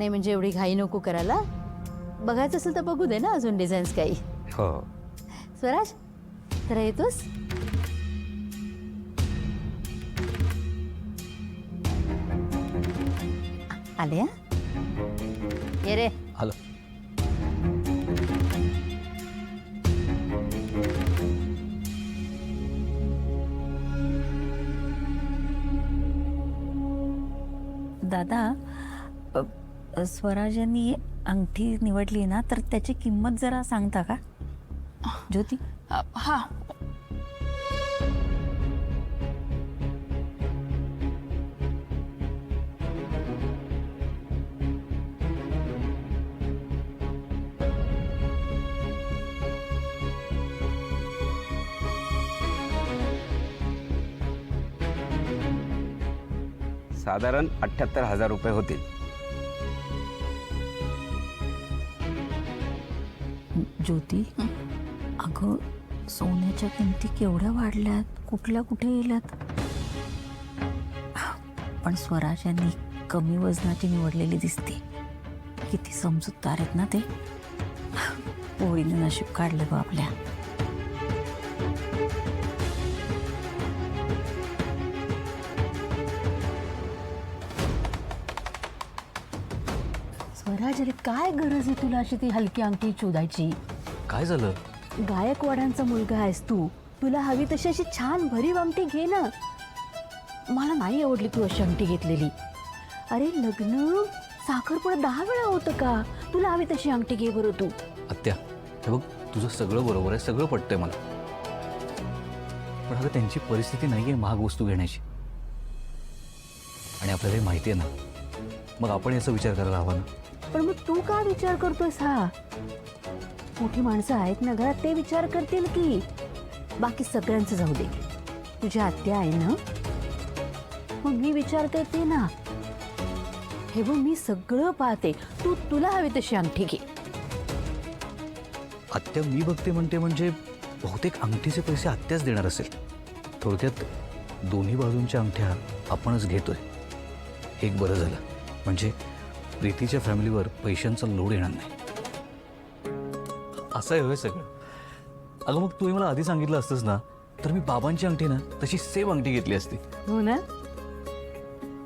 नाही म्हणजे एवढी घाई नको करायला. बघायचं असेल तर बघू दे ना अजून डिझाईन्स काही. हो. स्वराज जरा येतोस. आले ये रे. आलो. दादा, स्वराज यांनी अंगठी निवडली ना तर त्याची किंमत जरा सांगता का ज्योती? हा. साधारण 78,000 रुपये होतील. ज्योती, अगं सोन्याच्या किमती केवढ्या वाढल्यात, कुठल्या कुठे गेल्यात. पण स्वराज यांनी कमी वजनाची निवडलेली दिसते. किती समजूतदार आहेत ना ते. पोरीने नशीब काढलं बा आपल्या. स्वराज अरे काय गरज आहे तुला अशी ती हलकी अंगठी शोधायची. काय झालं? गायकवाडांचा मुलगा आहेस तू. तुला हवी तशी अशी छान भरीव अंगठी घे ना. मला नाही आवडली तू अशी अंगठी घेतलेली. अरे लग्न साखरपुडा 10 वेळा होतं का? तुला हवी तशी अंगठी घे बरं तू. आत्या, हे बघ तुझं सगळं बरोबर आहे, सगळं पटतंय मला. पण अगं त्यांची परिस्थिती नाही आहे महाग वस्तू घेण्याची. आणि आपल्याला हे माहिती आहे ना, मग आपण याचा विचार करायला हवा ना. पण मग तू का विचार करतोयस हा? मोठी माणसं आहेत ना घरात, ते विचार करतील की. बाकी सगळ्यांचं जाऊ दे. तुझी आत्या आहे ना, मग मी विचार करते ना. हे बघ मी सगळं पाहते. तुला हवी तशी अंगठी घे. आत्या मी बघते म्हणते म्हणजे बहुतेक अंगठीचे पैसे आत्याच देणार असेल. थोडक्यात दोन्ही बाजूंच्या अंगठ्या आपणच घेतोय. एक बरं झालं, म्हणजे प्रीतीच्या फॅमिलीवर पैशांचा लोड येणार नाही. असं आहे होय सगळं. अगं मग तू मला आधी सांगितलं असतंस ना, तर मी बाबांची अंगठी ना तशी सेम अंगठी घेतली असती. हो ना.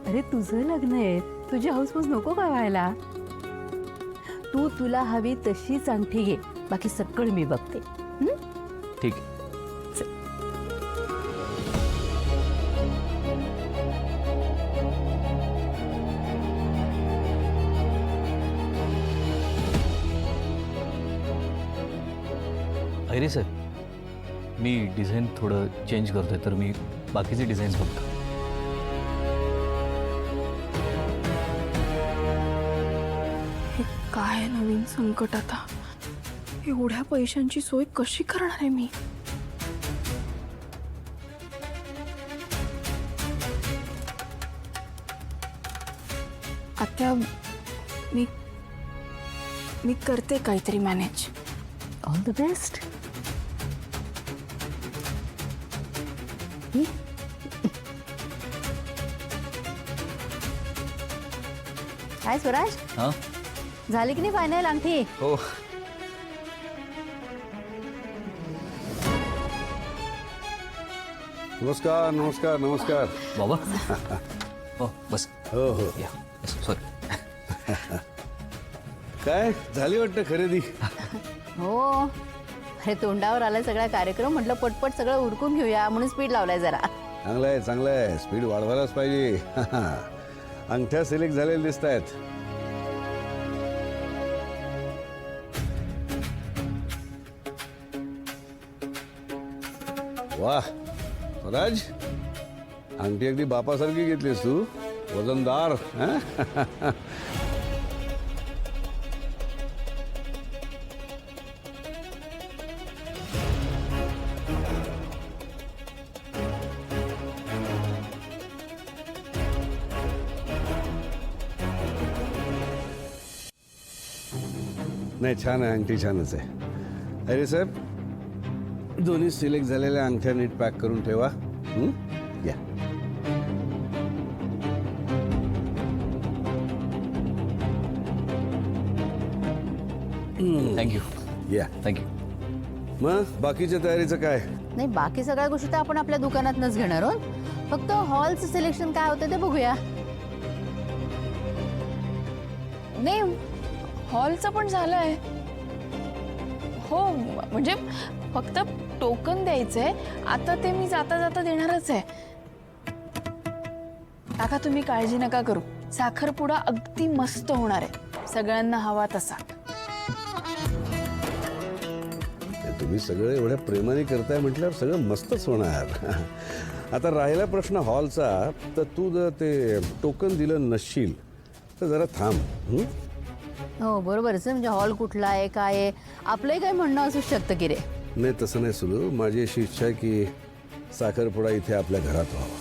अरे तुझं लग्न आहे, तुझी हौसमौस नको का व्हायला. तुला हवी तशीच अंगठी घे. बाकी सगळं मी बघते. ठीक आहे. अरे सर, मी डिझाईन थोडं चेंज करतोय, तर मी बाकीचे डिझाईन्स बघतो. हे काय नवीन संकट आता. एवढ्या पैशांची सोय कशी करणार आहे मी. आता मी करते काहीतरी मॅनेज. All the best. काय स्वराज, हां झाली की नाही फायनल अंगठी? हो. नमस्कार नमस्कार नमस्कार. बाबा. हो बस. हो हो. या बस. सॉरी. काय झाली वाटतं खरेदी? हो. अरे तोंडावर आलाय सगळा कार्यक्रम. म्हटलं पटपट सगळं उरकून घेऊया म्हणून स्पीड लावलाय जरा. चांगलं आहे चांगलं आहे. स्पीड वाढवायलाच पाहिजे. अंगठ्या सिलेक्ट झालेल्या दिसत आहेत. वाह स्वराज, अंगठी अगदी बापासारखी घेतलीस तू. वजनदार. हं? नाही छान आहे, अंगठी छानच आहे. अरे साहेब, दोन्ही सिलेक्ट झालेल्या अंगठ्या नीट पॅक करून ठेवा. या. थँक्यू या थँक्यू. मग बाकीच्या तयारीचं काय? नाही, बाकी सगळ्या गोष्टी तर आपण आपल्या दुकानातनच घेणार आहोत. फक्त हॉलचं सिलेक्शन काय होतं ते बघूया. नाही, हॉलचं पण झालंय. हो, म्हणजे फक्त टोकन द्यायचंय. आता ते मी जाता जाता देणारच आहे. काका तुम्ही काळजी नका करू. साखरपुडा अगदी मस्त होणार आहे, सगळ्यांना हवा तसा. तुम्ही सगळे एवढ्या प्रेमाने करताय म्हटल्यावर सगळं मस्तच होणार. आता राहिला प्रश्न हॉलचा, तर तू जर ते टोकन दिलं नसशील तर जरा थांब. हो बरोबरच आहे. म्हणजे हॉल कुठला आहे, काय आहे, आपलंही काही म्हणणं असू शकतं की रे. नाही तसं नाही सुरू. माझी अशी इच्छा आहे की साखरपुडा इथे आपल्या घरात व्हावा.